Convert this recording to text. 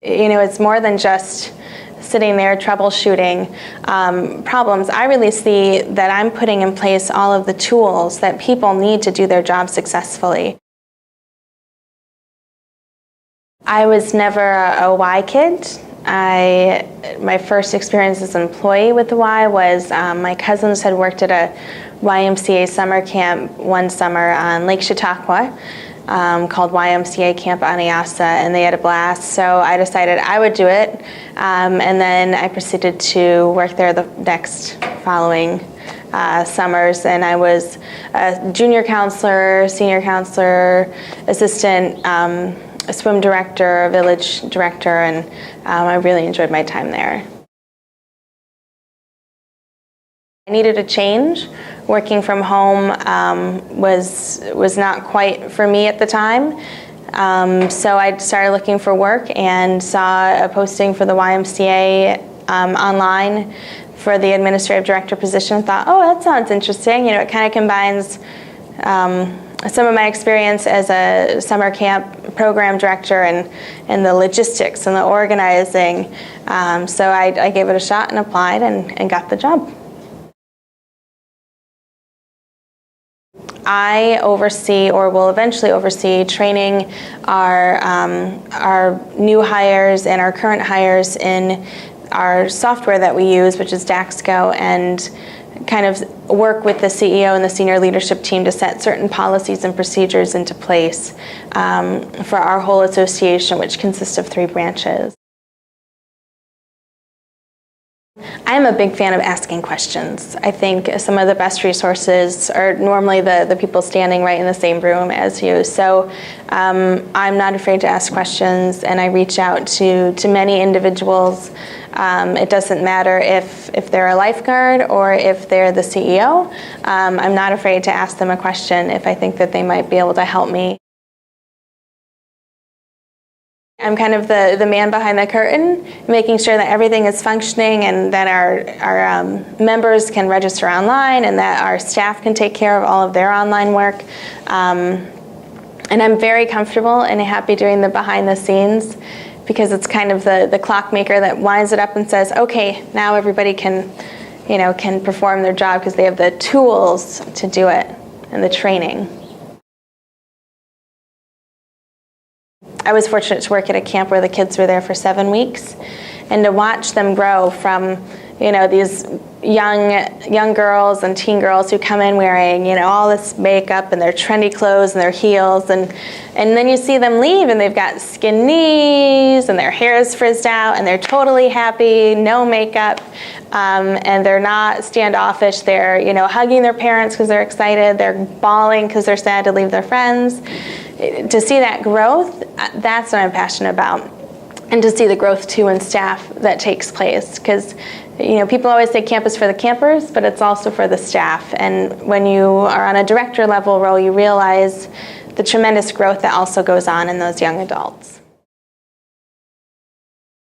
You know, it's more than just sitting there troubleshooting problems. I really see that I'm putting in place all of the tools that people need to do their job successfully. I was never a Y kid. My first experience as an employee with the Y was my cousins had worked at a YMCA summer camp one summer on Lake Chautauqua called YMCA Camp Aniasa, and they had a blast, so I decided I would do it, and then I proceeded to work there the next following summers, and I was a junior counselor, senior counselor, assistant, a swim director, a village director, and I really enjoyed my time there. I needed a change. Working from home was not quite for me at the time. So I started looking for work and saw a posting for the YMCA online for the administrative director position. Thought, oh, that sounds interesting. You know, it kind of combines some of my experience as a summer camp program director and the logistics and the organizing. So I gave it a shot and applied and got the job. I oversee, or will eventually oversee, training our new hires and our current hires in our software that we use, which is Daxco, and kind of work with the CEO and the senior leadership team to set certain policies and procedures into place for our whole association, which consists of 3 branches. I am a big fan of asking questions. I think some of the best resources are normally the people standing right in the same room as you. So I'm not afraid to ask questions, and I reach out to many individuals. It doesn't matter if they're a lifeguard or if they're the CEO. I'm not afraid to ask them a question if I think that they might be able to help me. I'm kind of the man behind the curtain, making sure that everything is functioning and that our members can register online and that our staff can take care of all of their online work. And I'm very comfortable and happy doing the behind the scenes, because it's kind of the clockmaker that winds it up and says, okay, now everybody can perform their job because they have the tools to do it and the training. I was fortunate to work at a camp where the kids were there for 7 weeks, and to watch them grow from, these young girls and teen girls who come in wearing, all this makeup and their trendy clothes and their heels, and then you see them leave and they've got skin knees and their hair is frizzed out and they're totally happy, no makeup, and they're not standoffish. They're, hugging their parents because they're excited. They're bawling because they're sad to leave their friends. To see that growth, that's what I'm passionate about. And to see the growth too in staff that takes place, because people always say camp is for the campers, but it's also for the staff. And when you are on a director level role, you realize the tremendous growth that also goes on in those young adults.